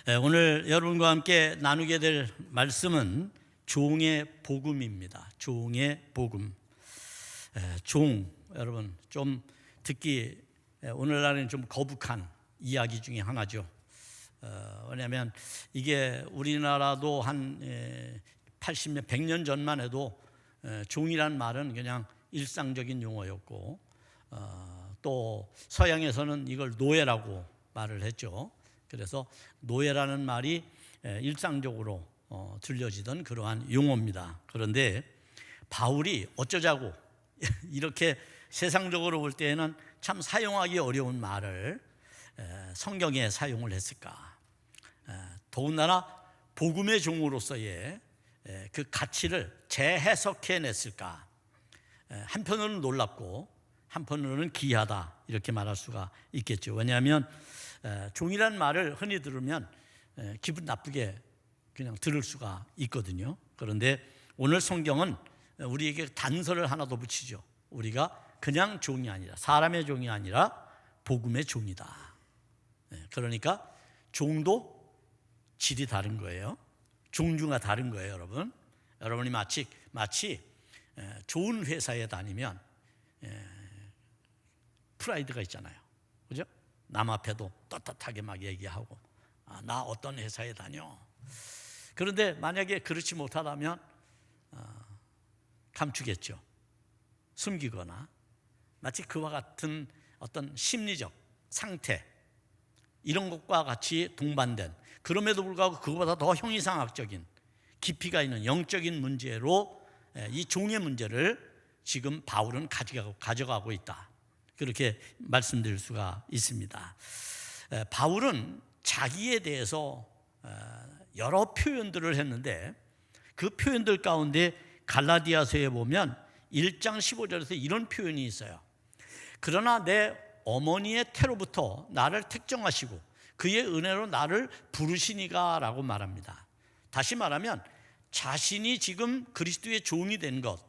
오늘 여러분과 함께 나누게 될 말씀은 종의 복음입니다. 종의 복음. 종, 여러분 좀 듣기 오늘날은 좀 거북한 이야기 중에 하나죠. 왜냐하면 이게 우리나라도 한 80년, 100년 전만 해도 종이란 말은 그냥 일상적인 용어였고, 또 서양에서는 이걸 노예라고 말을 했죠. 그래서 노예라는 말이 일상적으로 들려지던 그러한 용어입니다. 그런데 바울이 어쩌자고 이렇게 세상적으로 볼 때에는 참 사용하기 어려운 말을 성경에 사용을 했을까? 더군다나 복음의 종으로서의 그 가치를 재해석해냈을까? 한편으로는 놀랍고 한편으로는 기이하다, 이렇게 말할 수가 있겠죠. 왜냐하면 종이라는 말을 흔히 들으면 기분 나쁘게 그냥 들을 수가 있거든요. 그런데 오늘 성경은 우리에게 단서를 하나 더 붙이죠. 우리가 그냥 종이 아니라, 사람의 종이 아니라 복음의 종이다. 그러니까 종도 질이 다른 거예요. 종류가 다른 거예요, 여러분. 여러분이 마치 좋은 회사에 다니면 프라이드가 있잖아요. 그죠? 남 앞에도 떳떳하게 막 얘기하고, 나 어떤 회사에 다녀. 그런데 만약에 그렇지 못하다면 감추겠죠. 숨기거나, 마치 그와 같은 어떤 심리적 상태, 이런 것과 같이 동반된, 그럼에도 불구하고 그것보다 더 형이상학적인 깊이가 있는 영적인 문제로 이 종의 문제를 지금 바울은 가져가고 있다, 그렇게 말씀드릴 수가 있습니다. 바울은 자기에 대해서 여러 표현들을 했는데, 그 표현들 가운데 갈라디아서에 보면 1장 15절에서 이런 표현이 있어요. 그러나 내 어머니의 태로부터 나를 택정하시고 그의 은혜로 나를 부르시니가 라고 말합니다. 다시 말하면 자신이 지금 그리스도의 종이 된 것,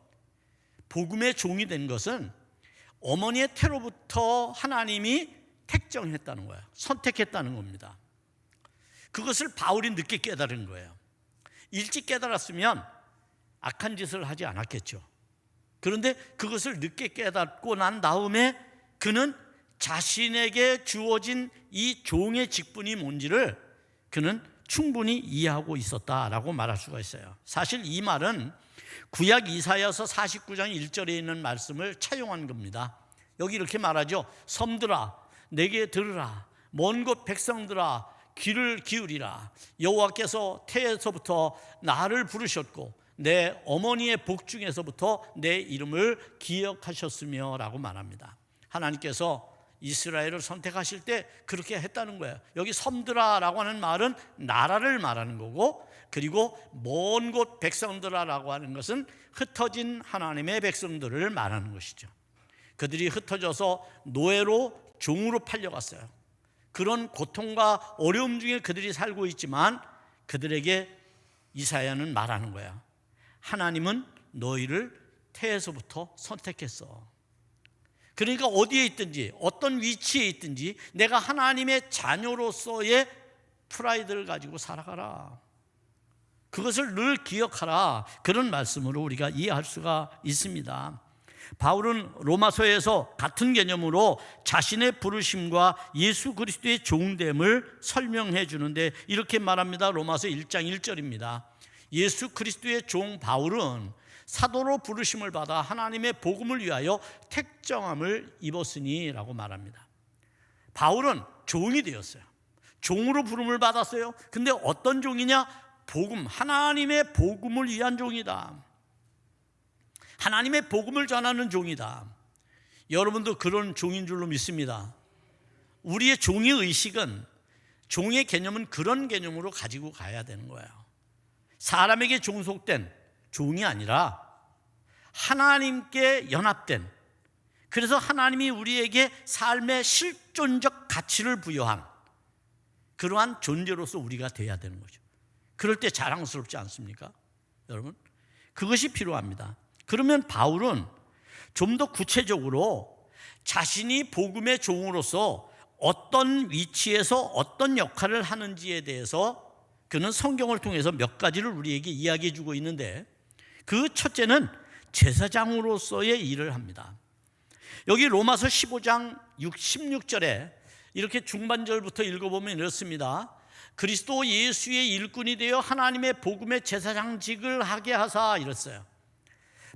복음의 종이 된 것은 어머니의 태로부터 하나님이 택정했다는 거예요. 선택했다는 겁니다. 그것을 바울이 늦게 깨달은 거예요. 일찍 깨달았으면 악한 짓을 하지 않았겠죠. 그런데 그것을 늦게 깨닫고 난 다음에 그는 자신에게 주어진 이 종의 직분이 뭔지를 그는 충분히 이해하고 있었다라고 말할 수가 있어요. 사실 이 말은 구약 이사야서 49장 1절에 있는 말씀을 차용한 겁니다. 여기 이렇게 말하죠. 섬들아 내게 들으라, 먼 곳 백성들아 귀를 기울이라. 여호와께서 태에서부터 나를 부르셨고 내 어머니의 복 중에서부터 내 이름을 기억하셨으며 라고 말합니다. 하나님께서 이스라엘을 선택하실 때 그렇게 했다는 거예요. 여기 섬들아 라고 하는 말은 나라를 말하는 거고, 그리고 먼 곳 백성들아 라고 하는 것은 흩어진 하나님의 백성들을 말하는 것이죠. 그들이 흩어져서 노예로, 종으로 팔려갔어요. 그런 고통과 어려움 중에 그들이 살고 있지만 그들에게 이사야는 말하는 거예요. 하나님은 너희를 태에서부터 선택했어. 그러니까 어디에 있든지 어떤 위치에 있든지 내가 하나님의 자녀로서의 프라이드를 가지고 살아가라. 그것을 늘 기억하라. 그런 말씀으로 우리가 이해할 수가 있습니다. 바울은 로마서에서 같은 개념으로 자신의 부르심과 예수 그리스도의 종됨을 설명해 주는데 이렇게 말합니다. 로마서 1장 1절입니다. 예수 그리스도의 종 바울은 사도로 부르심을 받아 하나님의 복음을 위하여 택정함을 입었으니 라고 말합니다. 바울은 종이 되었어요. 종으로 부름을 받았어요. 근데 어떤 종이냐? 복음, 하나님의 복음을 위한 종이다. 하나님의 복음을 전하는 종이다. 여러분도 그런 종인 줄로 믿습니다. 우리의 종의 의식은, 종의 개념은 그런 개념으로 가지고 가야 되는 거예요. 사람에게 종속된 종이 아니라 하나님께 연합된, 그래서 하나님이 우리에게 삶의 실존적 가치를 부여한 그러한 존재로서 우리가 돼야 되는 거죠. 그럴 때 자랑스럽지 않습니까? 여러분, 그것이 필요합니다. 그러면 바울은 좀 더 구체적으로 자신이 복음의 종으로서 어떤 위치에서 어떤 역할을 하는지에 대해서 그는 성경을 통해서 몇 가지를 우리에게 이야기해 주고 있는데, 그 첫째는 제사장으로서의 일을 합니다. 여기 로마서 15장 16절에 이렇게 중반절부터 읽어보면 이렇습니다. 그리스도 예수의 일꾼이 되어 하나님의 복음의 제사장직을 하게 하사, 이랬어요.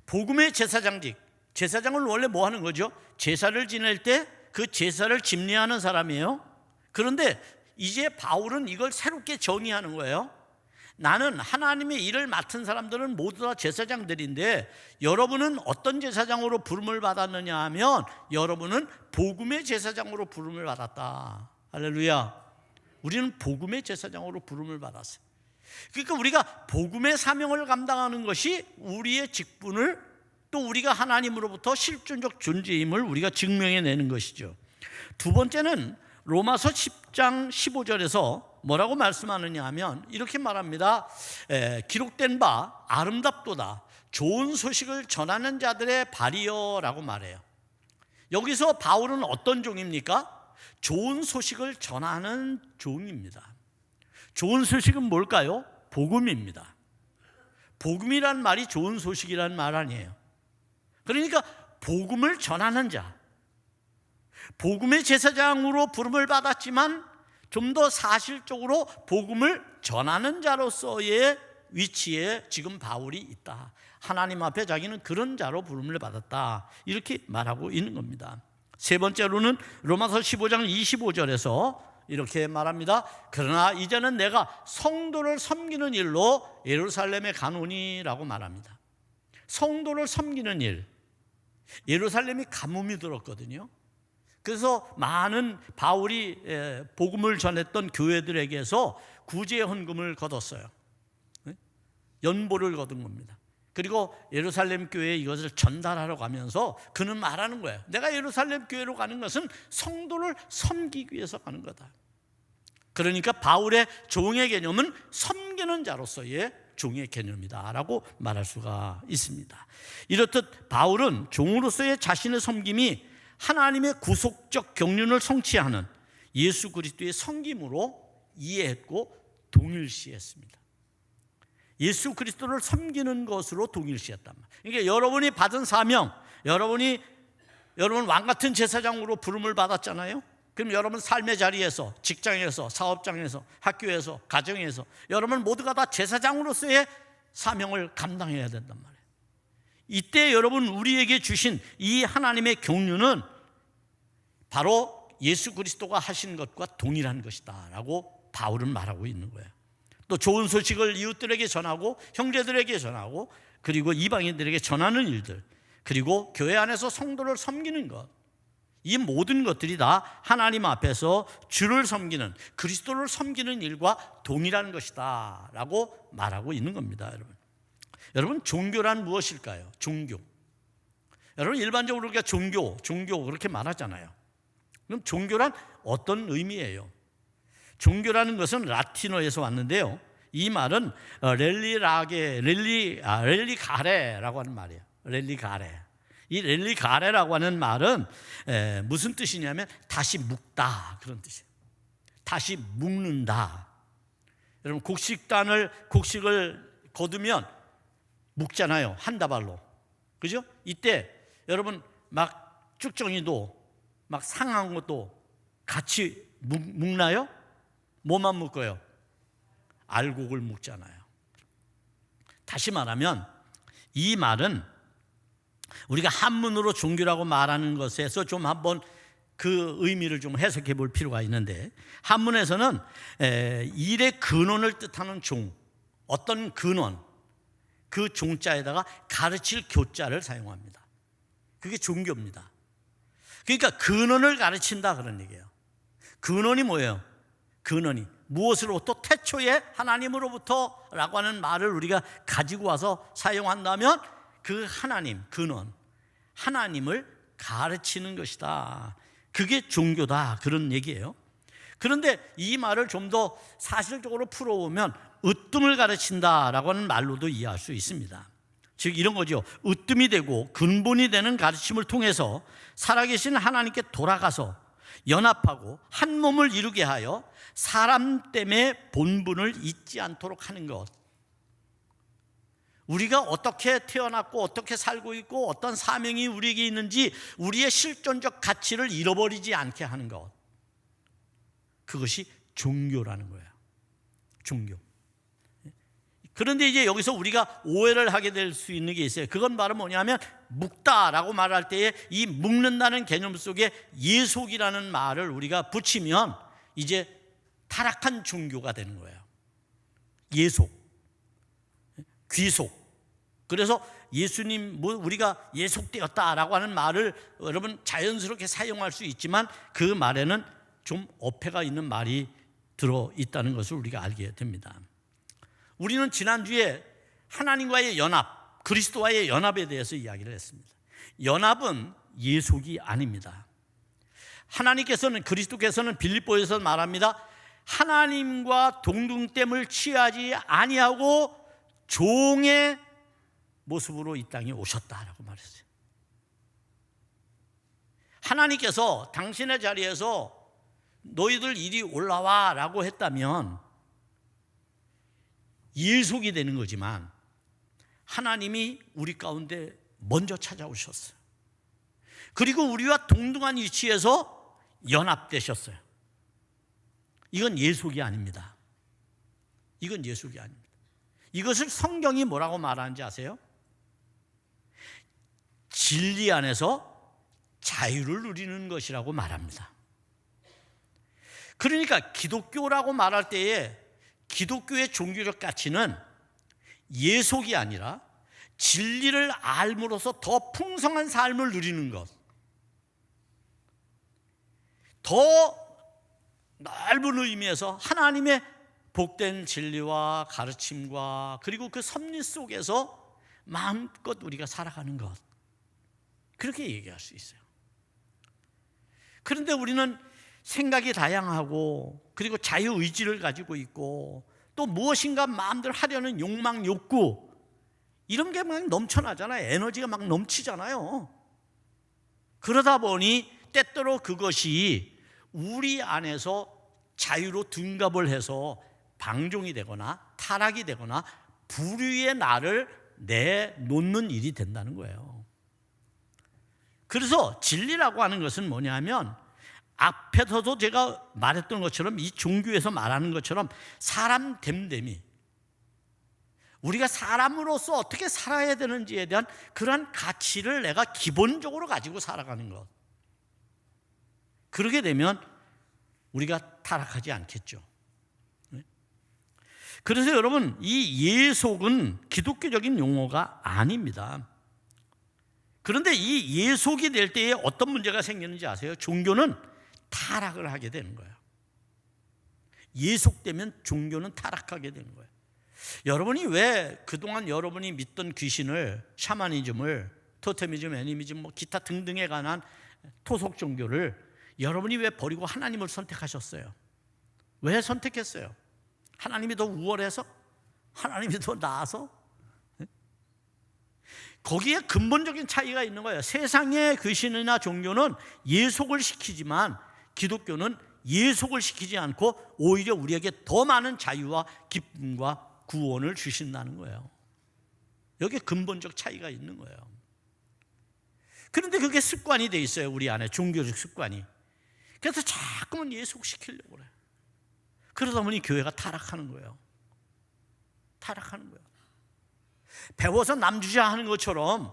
복음의 제사장직, 제사장은 원래 뭐 하는 거죠? 제사를 지낼 때 그 제사를 집례하는 사람이에요. 그런데 이제 바울은 이걸 새롭게 정의하는 거예요. 나는 하나님의 일을 맡은 사람들은 모두 다 제사장들인데, 여러분은 어떤 제사장으로 부름을 받았느냐 하면 여러분은 복음의 제사장으로 부름을 받았다. 할렐루야. 우리는 복음의 제사장으로 부름을 받았어요. 그러니까 우리가 복음의 사명을 감당하는 것이 우리의 직분을, 또 우리가 하나님으로부터 실존적 존재임을 우리가 증명해내는 것이죠. 두 번째는 로마서 10장 15절에서 뭐라고 말씀하느냐 하면 이렇게 말합니다. 기록된 바 아름답도다 좋은 소식을 전하는 자들의 발이여 라고 말해요. 여기서 바울은 어떤 종입니까? 좋은 소식을 전하는 종입니다. 좋은 소식은 뭘까요? 복음입니다. 복음이란 말이 좋은 소식이란 말 아니에요. 그러니까 복음을 전하는 자, 복음의 제사장으로 부름을 받았지만 좀 더 사실적으로 복음을 전하는 자로서의 위치에 지금 바울이 있다. 하나님 앞에 자기는 그런 자로 부름을 받았다, 이렇게 말하고 있는 겁니다. 세 번째로는 로마서 15장 25절에서 이렇게 말합니다. 그러나 이제는 내가 성도를 섬기는 일로 예루살렘에 가노니 라고 말합니다. 성도를 섬기는 일, 예루살렘이 가뭄이 들었거든요. 그래서 많은 바울이 복음을 전했던 교회들에게서 구제 헌금을 거뒀어요. 연보를 거둔 겁니다. 그리고 예루살렘 교회에 이것을 전달하러 가면서 그는 말하는 거예요. 내가 예루살렘 교회로 가는 것은 성도를 섬기기 위해서 가는 거다. 그러니까 바울의 종의 개념은 섬기는 자로서의 종의 개념이다 라고 말할 수가 있습니다. 이렇듯 바울은 종으로서의 자신의 섬김이 하나님의 구속적 경륜을 성취하는 예수 그리스도의 섬김으로 이해했고 동일시했습니다. 예수 그리스도를 섬기는 것으로 동일시했단 말이에요. 그러니까 여러분이 받은 사명, 여러분 왕같은 제사장으로 부름을 받았잖아요. 그럼 여러분 삶의 자리에서, 직장에서, 사업장에서, 학교에서, 가정에서 여러분 모두가 다 제사장으로서의 사명을 감당해야 된단 말이에요. 이때 여러분 우리에게 주신 이 하나님의 경륜은 바로 예수 그리스도가 하신 것과 동일한 것이다 라고 바울은 말하고 있는 거예요. 또 좋은 소식을 이웃들에게 전하고 형제들에게 전하고 그리고 이방인들에게 전하는 일들, 그리고 교회 안에서 성도를 섬기는 것, 이 모든 것들이 다 하나님 앞에서 주를 섬기는, 그리스도를 섬기는 일과 동일한 것이다 라고 말하고 있는 겁니다. 여러분 종교란 무엇일까요? 종교. 여러분 일반적으로 우리가 종교 그렇게 말하잖아요. 그럼 종교란 어떤 의미예요? 종교라는 것은 라틴어에서 왔는데요, 이 말은 렐리가레라고 하는 말이에요. 렐리가레. 이 렐리가레라고 하는 말은 무슨 뜻이냐면 다시 묶다, 그런 뜻이에요. 다시 묶는다. 여러분 곡식을 거두면 묶잖아요, 한 다발로. 그죠? 이때 여러분 막 쭉정이도 막 상한 것도 같이 묶나요? 뭐만 묶어요? 알곡을 묶잖아요. 다시 말하면 이 말은 우리가 한문으로 종교라고 말하는 것에서 좀 한번 그 의미를 좀 해석해 볼 필요가 있는데, 한문에서는 일의 근원을 뜻하는 종, 어떤 근원, 그 종자에다가 가르칠 교자를 사용합니다. 그게 종교입니다. 그러니까 근원을 가르친다 그런 얘기예요. 근원이 뭐예요? 근원이 무엇으로부터? 태초에 하나님으로부터라고 하는 말을 우리가 가지고 와서 사용한다면 그 하나님, 근원, 하나님을 가르치는 것이다. 그게 종교다, 그런 얘기예요. 그런데 이 말을 좀 더 사실적으로 풀어보면 으뜸을 가르친다라고 하는 말로도 이해할 수 있습니다. 즉 이런 거죠. 으뜸이 되고 근본이 되는 가르침을 통해서 살아계신 하나님께 돌아가서 연합하고 한 몸을 이루게 하여 사람 때문에 본분을 잊지 않도록 하는 것. 우리가 어떻게 태어났고 어떻게 살고 있고 어떤 사명이 우리에게 있는지 우리의 실존적 가치를 잃어버리지 않게 하는 것. 그것이 종교라는 거예요. 종교. 그런데 이제 여기서 우리가 오해를 하게 될 수 있는 게 있어요. 그건 바로 뭐냐면 묵다라고 말할 때에 이 묵는다는 개념 속에 예속이라는 말을 우리가 붙이면 이제 타락한 종교가 되는 거예요. 예속, 귀속. 그래서 예수님 우리가 예속되었다라고 하는 말을 여러분 자연스럽게 사용할 수 있지만 그 말에는 좀 어폐가 있는 말이 들어있다는 것을 우리가 알게 됩니다. 우리는 지난주에 하나님과의 연합, 그리스도와의 연합에 대해서 이야기를 했습니다. 연합은 예속이 아닙니다. 하나님께서는, 그리스도께서는 빌립보에서 말합니다. 하나님과 동등됨을 취하지 아니하고 종의 모습으로 이 땅에 오셨다라고 말했어요. 하나님께서 당신의 자리에서 너희들 이리 올라와 라고 했다면 예속이 되는 거지만 하나님이 우리 가운데 먼저 찾아오셨어요. 그리고 우리와 동등한 위치에서 연합되셨어요. 이건 예속이 아닙니다. 이건 예속이 아닙니다. 이것을 성경이 뭐라고 말하는지 아세요? 진리 안에서 자유를 누리는 것이라고 말합니다. 그러니까 기독교라고 말할 때에 기독교의 종교적 가치는 예속이 아니라 진리를 알므로써 더 풍성한 삶을 누리는 것, 더 넓은 의미에서 하나님의 복된 진리와 가르침과 그리고 그 섭리 속에서 마음껏 우리가 살아가는 것, 그렇게 얘기할 수 있어요. 그런데 우리는 생각이 다양하고 그리고 자유의지를 가지고 있고 또 무엇인가 마음대로 하려는 욕망, 욕구, 이런 게 막 넘쳐나잖아요. 에너지가 막 넘치잖아요. 그러다 보니 때때로 그것이 우리 안에서 자유로 둔갑을 해서 방종이 되거나 타락이 되거나 불의의 날을 내놓는 일이 된다는 거예요. 그래서 진리라고 하는 것은 뭐냐면 앞에서도 제가 말했던 것처럼 이 종교에서 말하는 것처럼 사람 됨됨이, 우리가 사람으로서 어떻게 살아야 되는지에 대한 그러한 가치를 내가 기본적으로 가지고 살아가는 것. 그러게 되면 우리가 타락하지 않겠죠. 그래서 여러분, 이 예속은 기독교적인 용어가 아닙니다. 그런데 이 예속이 될 때에 어떤 문제가 생기는지 아세요? 종교는 타락을 하게 되는 거예요. 예속되면 종교는 타락하게 되는 거예요. 여러분이 왜 그동안 여러분이 믿던 귀신을, 샤머니즘을, 토테미즘, 애니미즘, 기타 등등에 관한 토속 종교를 여러분이 왜 버리고 하나님을 선택하셨어요? 왜 선택했어요? 하나님이 더 우월해서? 하나님이 더 나아서? 거기에 근본적인 차이가 있는 거예요. 세상의 귀신이나 종교는 예속을 시키지만 기독교는 예속을 시키지 않고 오히려 우리에게 더 많은 자유와 기쁨과 구원을 주신다는 거예요. 여기에 근본적 차이가 있는 거예요. 그런데 그게 습관이 돼 있어요. 우리 안에 종교적 습관이. 그래서 자꾸만 예속시키려고 그래요. 그러다 보니 교회가 타락하는 거예요. 타락하는 거예요. 배워서 남주자 하는 것처럼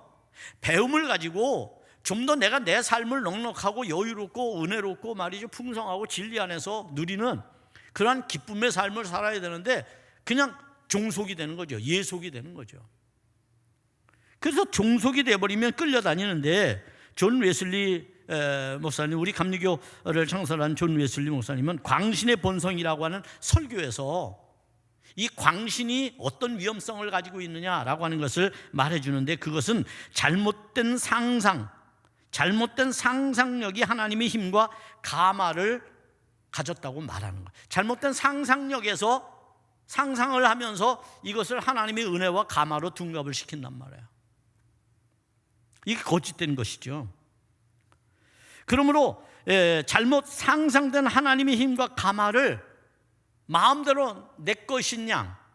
배움을 가지고 좀 더 내가 내 삶을 넉넉하고 여유롭고 은혜롭고 말이죠, 풍성하고 진리 안에서 누리는 그러한 기쁨의 삶을 살아야 되는데 그냥 종속이 되는 거죠. 예속이 되는 거죠. 그래서 종속이 돼버리면 끌려다니는데, 존 웨슬리 목사님, 우리 감리교를 창설한 존 웨슬리 목사님은 광신의 본성이라고 하는 설교에서 이 광신이 어떤 위험성을 가지고 있느냐라고 하는 것을 말해주는데, 그것은 잘못된 상상력이 하나님의 힘과 가마를 가졌다고 말하는 거예요. 잘못된 상상력에서 상상을 하면서 이것을 하나님의 은혜와 가마로 둔갑을 시킨단 말이에요. 이게 거짓된 것이죠. 그러므로 잘못 상상된 하나님의 힘과 가마를 마음대로 내 것인 양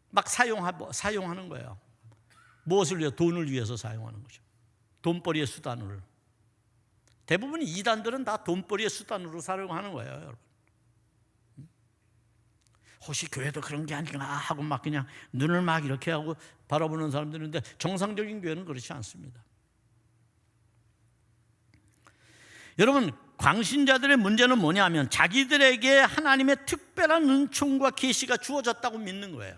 막 사용하는 거예요. 무엇을 위해? 돈을 위해서 사용하는 거죠. 돈벌이의 수단으로. 대부분 이단들은 다 돈벌이의 수단으로 사용하는 거예요, 여러분. 혹시 교회도 그런 게 아닌가 하고 막 그냥 눈을 막 이렇게 하고 바라보는 사람들인데, 정상적인 교회는 그렇지 않습니다. 여러분, 광신자들의 문제는 뭐냐면 자기들에게 하나님의 특별한 은총과 계시가 주어졌다고 믿는 거예요.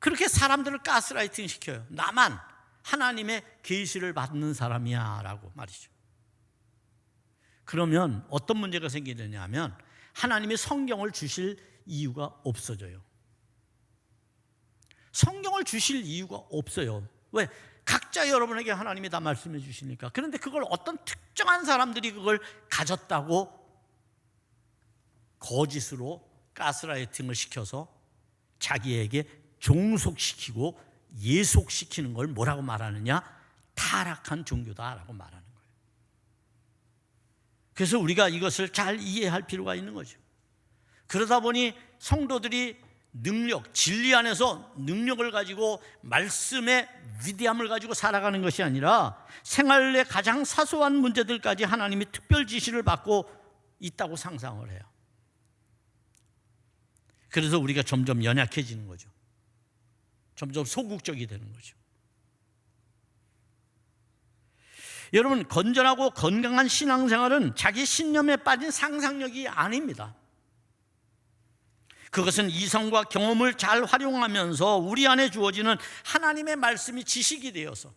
그렇게 사람들을 가스라이팅 시켜요. 나만 하나님의 계시를 받는 사람이야 라고 말이죠. 그러면 어떤 문제가 생기느냐 하면 하나님이 성경을 주실 이유가 없어져요. 성경을 주실 이유가 없어요. 왜? 각자 여러분에게 하나님이 다 말씀해 주시니까. 그런데 그걸 어떤 특정한 사람들이 그걸 가졌다고 거짓으로 가스라이팅을 시켜서 자기에게 종속시키고 예속시키는 걸 뭐라고 말하느냐? 타락한 종교다라고 말하는 거예요. 그래서 우리가 이것을 잘 이해할 필요가 있는 거죠. 그러다 보니 성도들이 능력, 진리 안에서 능력을 가지고 말씀의 위대함을 가지고 살아가는 것이 아니라 생활의 가장 사소한 문제들까지 하나님이 특별 지시를 받고 있다고 상상을 해요. 그래서 우리가 점점 연약해지는 거죠. 점점 소극적이 되는 거죠. 여러분, 건전하고 건강한 신앙생활은 자기 신념에 빠진 상상력이 아닙니다. 그것은 이성과 경험을 잘 활용하면서 우리 안에 주어지는 하나님의 말씀이 지식이 되어서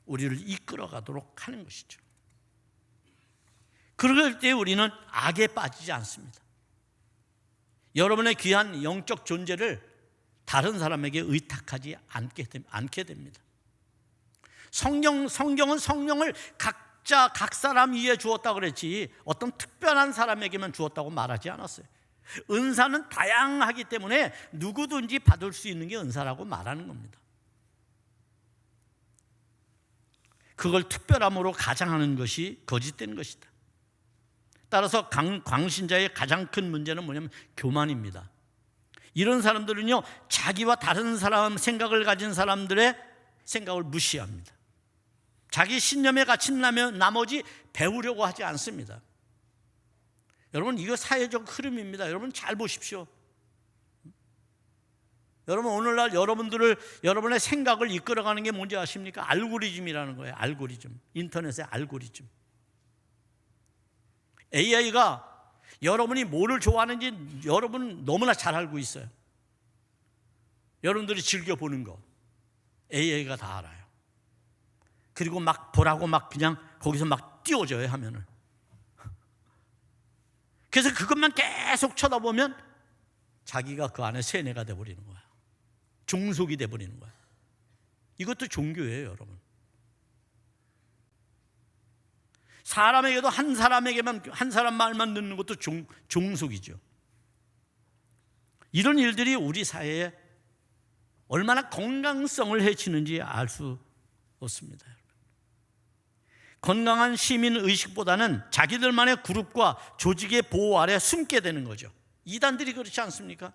우리를 이끌어가도록 하는 것이죠. 그럴 때 우리는 악에 빠지지 않습니다. 여러분의 귀한 영적 존재를 다른 사람에게 의탁하지 않게 됩니다. 성경은 성령을 각자 각 사람 위에 주었다고 그랬지 어떤 특별한 사람에게만 주었다고 말하지 않았어요. 은사는 다양하기 때문에 누구든지 받을 수 있는 게 은사라고 말하는 겁니다. 그걸 특별함으로 가장하는 것이 거짓된 것이다. 따라서 광신자의 가장 큰 문제는 뭐냐면 교만입니다. 이런 사람들은요, 자기와 다른 사람 생각을 가진 사람들의 생각을 무시합니다. 자기 신념에 갇힌 나머지 배우려고 하지 않습니다. 여러분, 이거 사회적 흐름입니다. 여러분 잘 보십시오. 여러분, 오늘날 여러분의 생각을 이끌어가는 게 뭔지 아십니까? 알고리즘이라는 거예요. 알고리즘. 인터넷의 알고리즘. AI가 여러분이 뭐를 좋아하는지 여러분 너무나 잘 알고 있어요. 여러분들이 즐겨보는 거 AI가 다 알아요. 그리고 막 보라고 막 그냥 거기서 막 띄워줘요, 화면을. 그래서 그것만 계속 쳐다보면 자기가 그 안에 세뇌가 돼버리는 거야. 종속이 돼버리는 거야. 이것도 종교예요, 여러분. 사람에게도 한 사람 말만 듣는 것도 종속이죠. 이런 일들이 우리 사회에 얼마나 건강성을 해치는지 알 수 없습니다. 건강한 시민 의식보다는 자기들만의 그룹과 조직의 보호 아래 숨게 되는 거죠. 이단들이 그렇지 않습니까?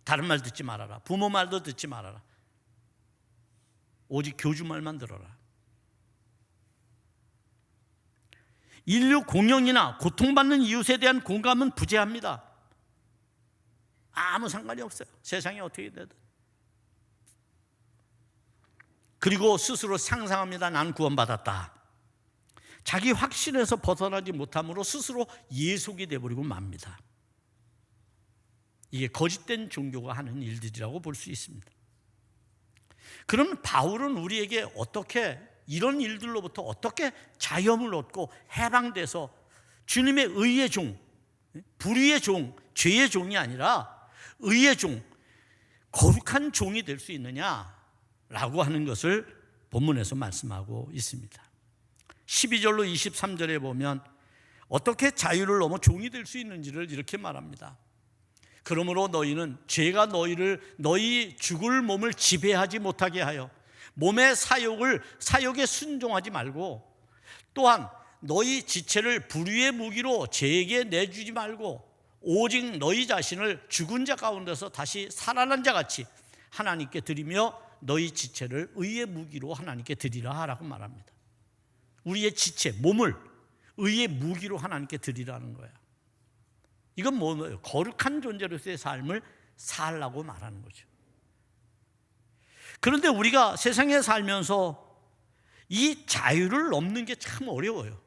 다른 말 듣지 말아라. 부모 말도 듣지 말아라. 오직 교주 말만 들어라. 인류 공영이나 고통받는 이웃에 대한 공감은 부재합니다. 아무 상관이 없어요. 세상이 어떻게 되든. 그리고 스스로 상상합니다. 난 구원받았다. 자기 확신에서 벗어나지 못함으로 스스로 예속이 되어버리고 맙니다. 이게 거짓된 종교가 하는 일들이라고 볼 수 있습니다. 그럼 바울은 우리에게 어떻게 이런 일들로부터 어떻게 자유함을 얻고 해방돼서 주님의 의의 종, 불의의 종, 죄의 종이 아니라 의의 종, 거룩한 종이 될 수 있느냐라고 하는 것을 본문에서 말씀하고 있습니다. 12절로 23절에 보면 어떻게 자유를 넘어 종이 될 수 있는지를 이렇게 말합니다. 그러므로 너희는 죄가 너희 죽을 몸을 지배하지 못하게 하여 몸의 사욕에 순종하지 말고, 또한 너희 지체를 불의의 무기로 제게 내주지 말고 오직 너희 자신을 죽은 자 가운데서 다시 살아난 자 같이 하나님께 드리며 너희 지체를 의의 무기로 하나님께 드리라 하라고 말합니다. 우리의 지체, 몸을 의의 무기로 하나님께 드리라는 거예요. 이건 뭐예요? 거룩한 존재로서의 삶을 살라고 말하는 거죠. 그런데 우리가 세상에 살면서 이 자유를 넘는 게 참 어려워요.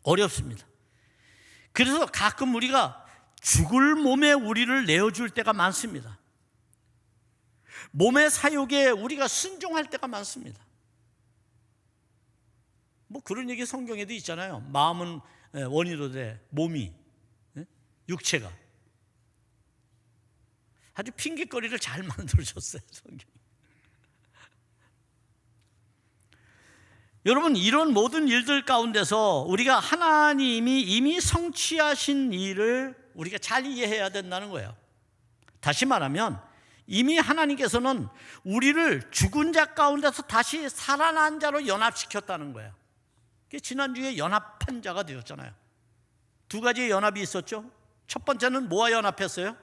어렵습니다. 그래서 가끔 우리가 죽을 몸에 우리를 내어줄 때가 많습니다. 몸의 사욕에 우리가 순종할 때가 많습니다. 뭐 그런 얘기 성경에도 있잖아요. 마음은 원이로 돼 몸이, 육체가. 아주 핑계거리를 잘 만들어줬어요, 성경. 여러분, 이런 모든 일들 가운데서 우리가 하나님이 이미 성취하신 일을 우리가 잘 이해해야 된다는 거예요. 다시 말하면 이미 하나님께서는 우리를 죽은 자 가운데서 다시 살아난 자로 연합시켰다는 거예요. 지난주에 연합한 자가 되었잖아요. 두 가지의 연합이 있었죠. 첫 번째는 뭐와 연합했어요?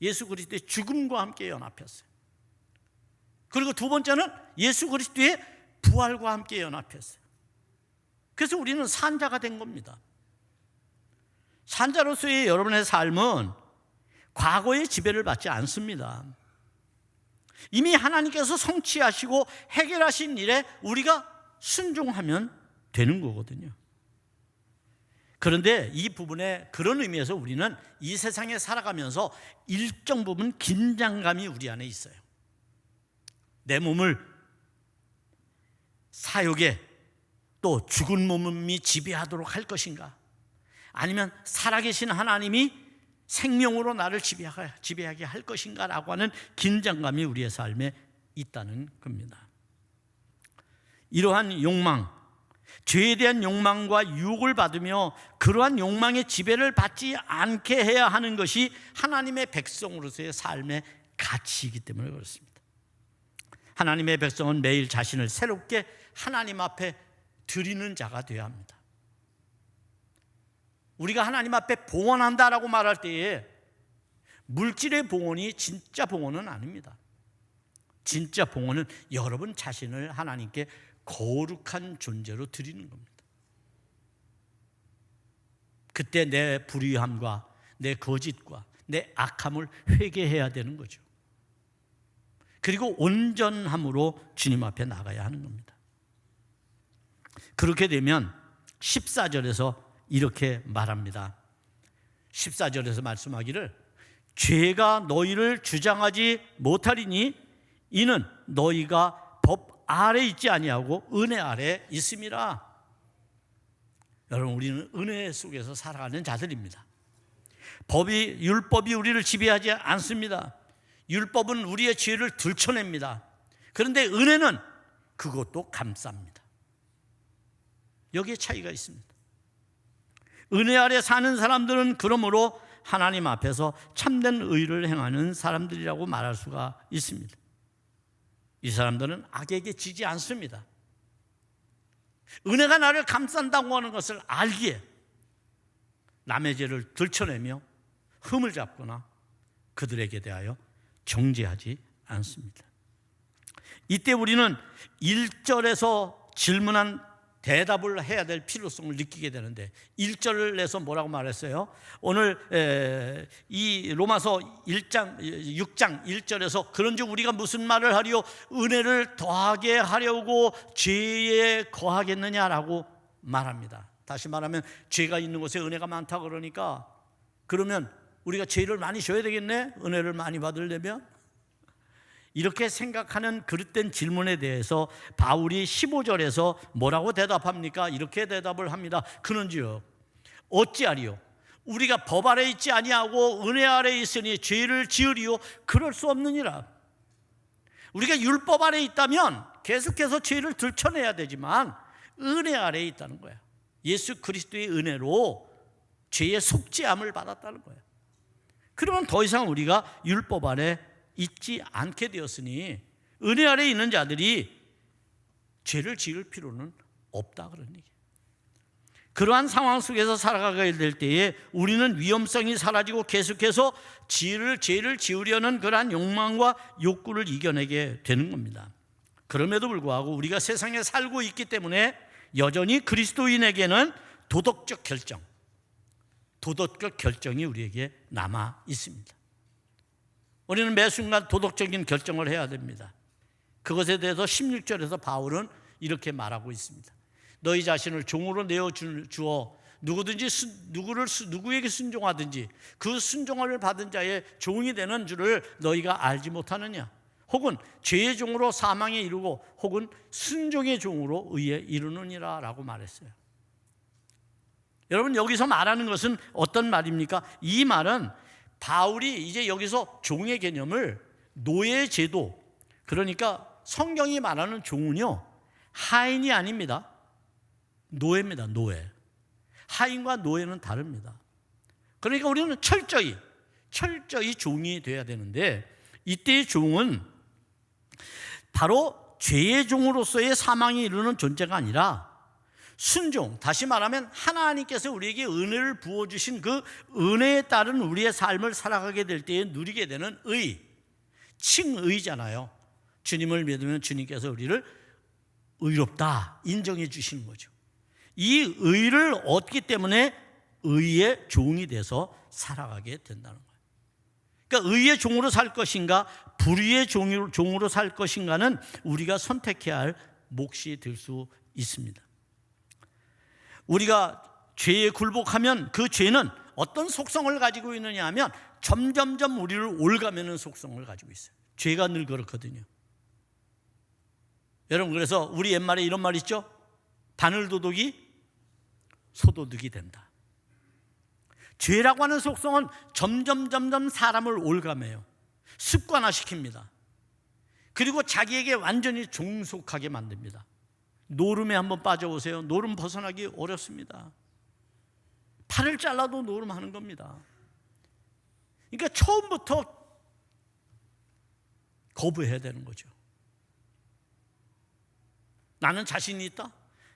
예수 그리스도의 죽음과 함께 연합했어요. 그리고 두 번째는 예수 그리스도의 부활과 함께 연합했어요. 그래서 우리는 산자가 된 겁니다. 산자로서의 여러분의 삶은 과거의 지배를 받지 않습니다. 이미 하나님께서 성취하시고 해결하신 일에 우리가 순종하면 되는 거거든요. 그런데 이 부분에 그런 의미에서 우리는 이 세상에 살아가면서 일정 부분 긴장감이 우리 안에 있어요. 내 몸을 사욕에 또 죽은 몸이 지배하도록 할 것인가? 아니면 살아계신 하나님이 생명으로 나를 지배하게 할 것인가? 라고 하는 긴장감이 우리의 삶에 있다는 겁니다. 이러한 욕망, 죄에 대한 욕망과 유혹을 받으며 그러한 욕망의 지배를 받지 않게 해야 하는 것이 하나님의 백성으로서의 삶의 가치이기 때문에 그렇습니다. 하나님의 백성은 매일 자신을 새롭게 하나님 앞에 드리는 자가 되어야 합니다. 우리가 하나님 앞에 봉헌한다라고 말할 때에 물질의 봉헌이 진짜 봉헌은 아닙니다. 진짜 봉헌은 여러분 자신을 하나님께 거룩한 존재로 드리는 겁니다. 그때 내 불의함과 내 거짓과 내 악함을 회개해야 되는 거죠. 그리고 온전함으로 주님 앞에 나가야 하는 겁니다. 그렇게 되면 14절에서 이렇게 말합니다. 14절에서 말씀하기를 죄가 너희를 주장하지 못하리니 이는 너희가 법 아래 있지 아니하고 은혜 아래 있음이라. 여러분, 우리는 은혜 속에서 살아가는 자들입니다. 율법이 우리를 지배하지 않습니다. 율법은 우리의 죄를 들춰냅니다. 그런데 은혜는 그것도 감쌉니다. 여기에 차이가 있습니다. 은혜 아래 사는 사람들은 그러므로 하나님 앞에서 참된 의를 행하는 사람들이라고 말할 수가 있습니다. 이 사람들은 악에게 지지 않습니다. 은혜가 나를 감싼다고 하는 것을 알기에 남의 죄를 들춰내며 흠을 잡거나 그들에게 대하여 정죄하지 않습니다. 이때 우리는 1절에서 질문한 대답을 해야 될 필요성을 느끼게 되는데 1절을 내서 뭐라고 말했어요? 오늘 이 로마서 6장 1절에서 그런즉 우리가 무슨 말을 하리요? 은혜를 더하게 하려고 죄에 거하겠느냐라고 말합니다. 다시 말하면 죄가 있는 곳에 은혜가 많다 그러니까 그러면 우리가 죄를 많이 져야 되겠네? 은혜를 많이 받으려면? 이렇게 생각하는 그릇된 질문에 대해서 바울이 15절에서 뭐라고 대답합니까? 이렇게 대답을 합니다. 그런지요 어찌하리요? 우리가 법 아래 있지 아니하고 은혜 아래 있으니 죄를 지으리요? 그럴 수 없느니라. 우리가 율법 아래 있다면 계속해서 죄를 들춰내야 되지만 은혜 아래 있다는 거예요. 예수 그리스도의 은혜로 죄의 속죄함을 받았다는 거예요. 그러면 더 이상 우리가 율법 아래 있지 않게 되었으니 은혜 아래 있는 자들이 죄를 지을 필요는 없다 그런 얘기예요. 그러한 상황 속에서 살아가게 될 때에 우리는 위험성이 사라지고 계속해서 죄를 지으려는 그러한 욕망과 욕구를 이겨내게 되는 겁니다. 그럼에도 불구하고 우리가 세상에 살고 있기 때문에 여전히 그리스도인에게는 도덕적 결정이 우리에게 남아 있습니다. 우리는 매 순간 도덕적인 결정을 해야 됩니다. 그것에 대해서 16절에서 바울은 이렇게 말하고 있습니다. 너희 자신을 종으로 내어주어 누구에게 순종하든지 그 순종을 받은 자의 종이 되는 줄을 너희가 알지 못하느냐? 혹은 죄의 종으로 사망에 이르고 혹은 순종의 종으로 의에 이르느니라 라고 말했어요. 여러분, 여기서 말하는 것은 어떤 말입니까? 이 말은 바울이 이제 여기서 종의 개념을 노예 제도, 그러니까 성경이 말하는 종은요, 하인이 아닙니다. 노예입니다. 노예. 하인과 노예는 다릅니다. 그러니까 우리는 철저히 종이 되어야 되는데, 이때의 종은 바로 죄의 종으로서의 사망에 이르는 존재가 아니라 순종, 다시 말하면 하나님께서 우리에게 은혜를 부어주신 그 은혜에 따른 우리의 삶을 살아가게 될 때에 누리게 되는 의, 칭의잖아요. 주님을 믿으면 주님께서 우리를 의롭다 인정해 주시는 거죠. 이 의를 얻기 때문에 의의 종이 돼서 살아가게 된다는 거예요. 그러니까 의의 종으로 살 것인가 불의의 종으로 살 것인가는 우리가 선택해야 할 몫이 될 수 있습니다. 우리가 죄에 굴복하면 그 죄는 어떤 속성을 가지고 있느냐 하면 점점점 우리를 올가매는 속성을 가지고 있어요. 죄가 늘 그렇거든요. 여러분, 그래서 우리 옛말에 이런 말 있죠? 바늘도둑이 소도둑이 된다. 죄라고 하는 속성은 점점 사람을 올가매요. 습관화시킵니다. 그리고 자기에게 완전히 종속하게 만듭니다. 노름에 한번 빠져보세요. 노름 벗어나기 어렵습니다. 팔을 잘라도 노름하는 겁니다. 그러니까 처음부터 거부해야 되는 거죠. 나는 자신이 있다?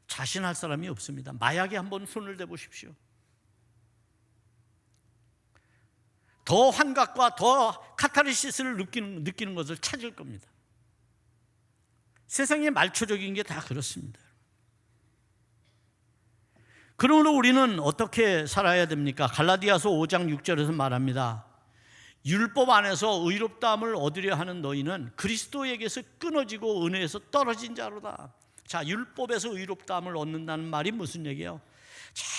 자신할 사람이 없습니다. 마약에 한번 손을 대보십시오. 더 환각과 더 카타르시스를 느끼는 것을 찾을 겁니다. 세상에 말초적인 게 다 그렇습니다. 그러므로 우리는 어떻게 살아야 됩니까? 갈라디아서 5장 6절에서 말합니다. 율법 안에서 의롭다함을 얻으려 하는 너희는 그리스도에게서 끊어지고 은혜에서 떨어진 자로다. 자, 율법에서 의롭다함을 얻는다는 말이 무슨 얘기예요?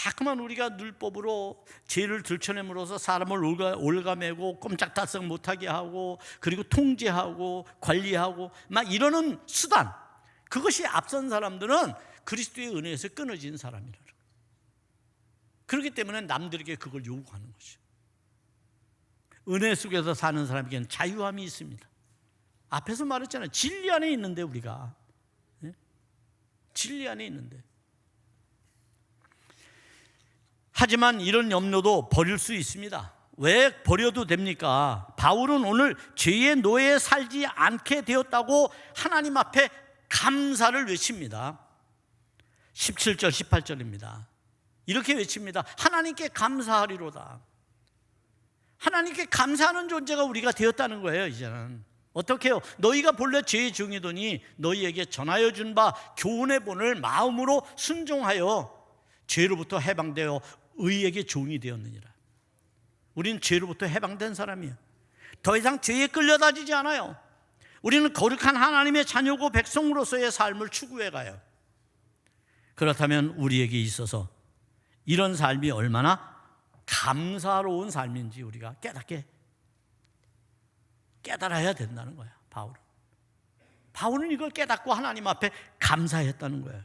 자꾸만 우리가 율법으로 죄를 들춰냄으로써 사람을 올가매고 꼼짝달싹 못하게 하고 그리고 통제하고 관리하고 막 이러는 수단, 그것이 앞선 사람들은 그리스도의 은혜에서 끊어진 사람이라는 거예요. 그렇기 때문에 남들에게 그걸 요구하는 거죠. 은혜 속에서 사는 사람에게는 자유함이 있습니다. 앞에서 말했잖아요. 진리 안에 있는데 우리가 진리 안에 있는데. 하지만 이런 염려도 버릴 수 있습니다. 왜 버려도 됩니까? 바울은 오늘 죄의 노예에 살지 않게 되었다고 하나님 앞에 감사를 외칩니다. 17절 18절입니다. 이렇게 외칩니다. 하나님께 감사하리로다. 하나님께 감사하는 존재가 우리가 되었다는 거예요. 이제는 어떻게 해요? 너희가 본래 죄의 종이더니 너희에게 전하여 준 바 교훈의 본을 마음으로 순종하여 죄로부터 해방되어 의에게 종이 되었느니라. 우리는 죄로부터 해방된 사람이에요. 더 이상 죄에 끌려다니지 않아요. 우리는 거룩한 하나님의 자녀고 백성으로서의 삶을 추구해 가요. 그렇다면 우리에게 있어서 이런 삶이 얼마나 감사로운 삶인지 우리가 깨달아야 된다는 거야. 바울은 이걸 깨닫고 하나님 앞에 감사했다는 거예요.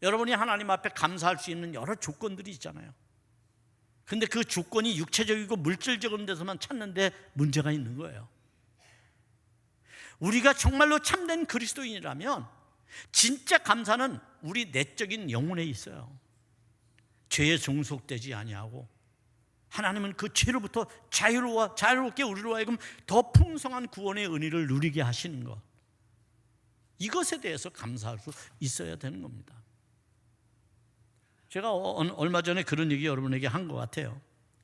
여러분이 하나님 앞에 감사할 수 있는 여러 조건들이 있잖아요. 근데 그 조건이 육체적이고 물질적인 데서만 찾는데 문제가 있는 거예요. 우리가 정말로 참된 그리스도인이라면 진짜 감사는 우리 내적인 영혼에 있어요. 죄에 종속되지 아니하고 하나님은 그 죄로부터 자유롭게 우리로 하여금 더 풍성한 구원의 은혜를 누리게 하시는 것, 이것에 대해서 감사할 수 있어야 되는 겁니다. 제가 얼마 전에 그런 얘기 여러분에게 한 것 같아요.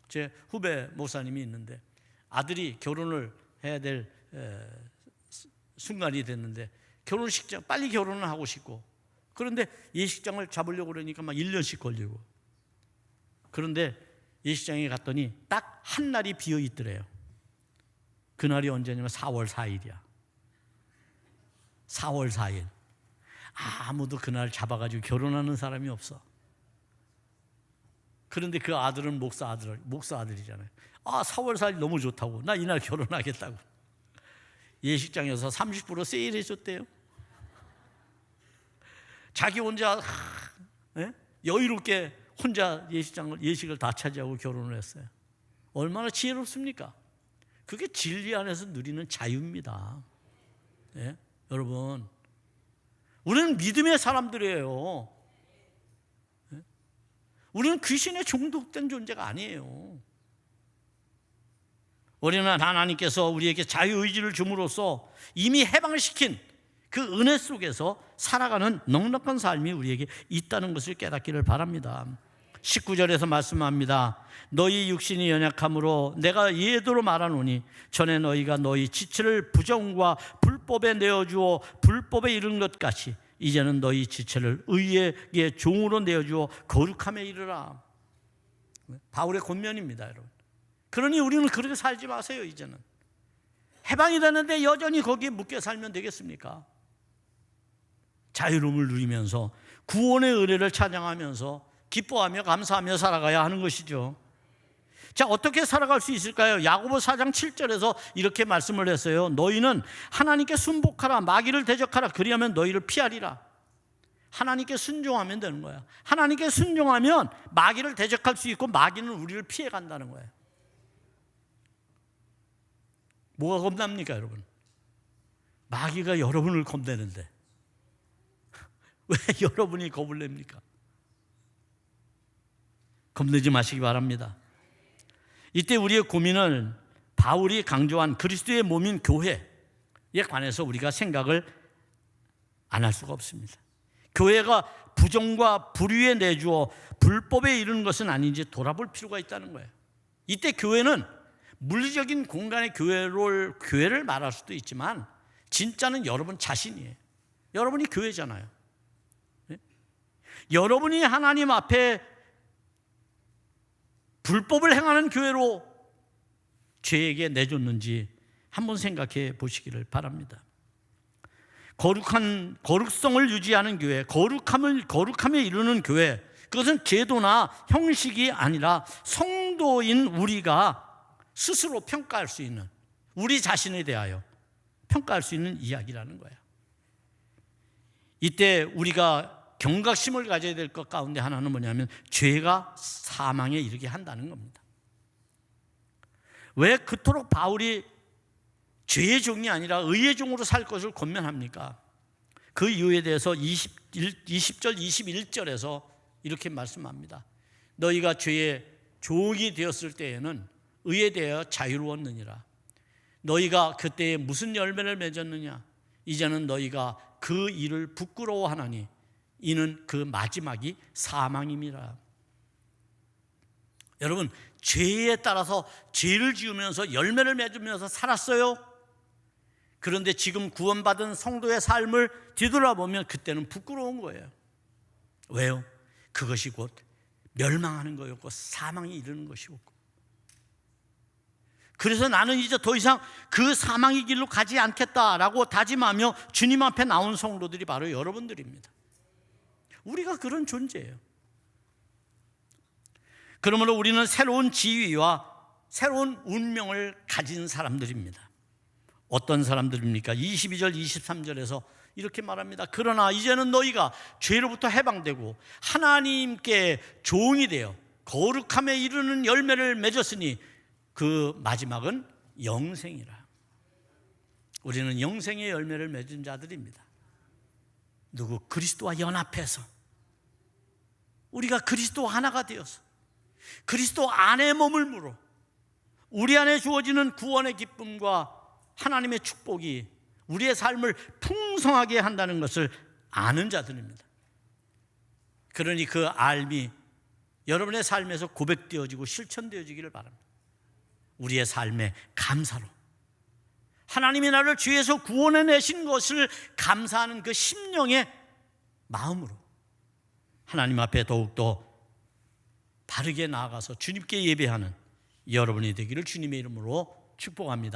제 후배 목사님이 있는데 아들이 결혼을 해야 될 순간이 됐는데 결혼식장 빨리 결혼을 하고 싶고, 그런데 예식장을 잡으려고 그러니까 막 1년씩 걸리고, 그런데 예식장에 갔더니 딱 한 날이 비어 있더래요. 그날이 언제냐면 4월 4일이야. 4월 4일. 아무도 그날 잡아가지고 결혼하는 사람이 없어. 그런데 그 아들은 목사 아들이잖아요. 4월 4일 너무 좋다고, 나 이날 결혼하겠다고. 예식장에서 30% 세일해 줬대요. 자기 혼자 여유롭게 혼자 예식을 다 차지하고 결혼을 했어요. 얼마나 지혜롭습니까? 그게 진리 안에서 누리는 자유입니다. 예? 여러분, 우리는 믿음의 사람들이에요. 예? 우리는 귀신에 중독된 존재가 아니에요. 우리는 하나님께서 우리에게 자유의지를 줌으로써 이미 해방시킨 그 은혜 속에서 살아가는 넉넉한 삶이 우리에게 있다는 것을 깨닫기를 바랍니다. 19절에서 말씀합니다. 너희 육신이 연약함으로 내가 예도로 말하노니 전에 너희가 너희 지체를 부정과 불법에 내어주어 불법에 이른 것 같이 이제는 너희 지체를 의의 종으로 내어주어 거룩함에 이르라. 바울의 권면입니다, 여러분. 그러니 우리는 그렇게 살지 마세요. 이제는 해방이 되는데 여전히 거기에 묶여 살면 되겠습니까? 자유로움을 누리면서 구원의 은혜를 찬양하면서 기뻐하며 감사하며 살아가야 하는 것이죠. 자, 어떻게 살아갈 수 있을까요? 야고보 4장 7절에서 이렇게 말씀을 했어요. 너희는 하나님께 순복하라, 마귀를 대적하라, 그리하면 너희를 피하리라. 하나님께 순종하면 되는 거야. 하나님께 순종하면 마귀를 대적할 수 있고 마귀는 우리를 피해 간다는 거예요. 뭐가 겁납니까, 여러분? 마귀가 여러분을 겁내는데 왜 여러분이 겁을 냅니까? 겁내지 마시기 바랍니다. 이때 우리의 고민은 바울이 강조한 그리스도의 몸인 교회에 관해서 우리가 생각을 안 할 수가 없습니다. 교회가 부정과 불의에 내주어 불법에 이르는 것은 아닌지 돌아볼 필요가 있다는 거예요. 이때 교회는 물리적인 공간의 교회를 말할 수도 있지만 진짜는 여러분 자신이에요. 여러분이 교회잖아요. 네? 여러분이 하나님 앞에 불법을 행하는 교회로 죄에게 내줬는지 한번 생각해 보시기를 바랍니다. 거룩성을 유지하는 교회, 거룩함에 이르는 교회, 그것은 제도나 형식이 아니라 성도인 우리가 스스로 평가할 수 있는, 우리 자신에 대하여 평가할 수 있는 이야기라는 거예요. 이때 우리가 경각심을 가져야 될 것 가운데 하나는 뭐냐면 죄가 사망에 이르게 한다는 겁니다. 왜 그토록 바울이 죄의 종이 아니라 의의 종으로 살 것을 권면합니까? 그 이유에 대해서 20절 21절에서 이렇게 말씀합니다. 너희가 죄의 종이 되었을 때에는 의에 대하여 자유로웠느니라. 너희가 그때에 무슨 열매를 맺었느냐? 이제는 너희가 그 일을 부끄러워하나니 이는 그 마지막이 사망임이라. 여러분, 죄에 따라서 죄를 지으면서 열매를 맺으면서 살았어요. 그런데 지금 구원받은 성도의 삶을 뒤돌아보면 그때는 부끄러운 거예요. 왜요? 그것이 곧 멸망하는 거였고 사망이 이르는 것이었고, 그래서 나는 이제 더 이상 그 사망의 길로 가지 않겠다라고 다짐하며 주님 앞에 나온 성도들이 바로 여러분들입니다. 우리가 그런 존재예요. 그러므로 우리는 새로운 지위와 새로운 운명을 가진 사람들입니다. 어떤 사람들입니까? 22절 23절에서 이렇게 말합니다. 그러나 이제는 너희가 죄로부터 해방되고 하나님께 종이 되어 거룩함에 이르는 열매를 맺었으니 그 마지막은 영생이라. 우리는 영생의 열매를 맺은 자들입니다. 누구? 그리스도와 연합해서 우리가 그리스도 하나가 되어서 그리스도 안에 머물므로 우리 안에 주어지는 구원의 기쁨과 하나님의 축복이 우리의 삶을 풍성하게 한다는 것을 아는 자들입니다. 그러니 그 알미 여러분의 삶에서 고백되어지고 실천되어지기를 바랍니다. 우리의 삶에 감사로 하나님이 나를 죄에서 구원해내신 것을 감사하는 그 심령의 마음으로 하나님 앞에 더욱더 바르게 나아가서 주님께 예배하는 여러분이 되기를 주님의 이름으로 축복합니다.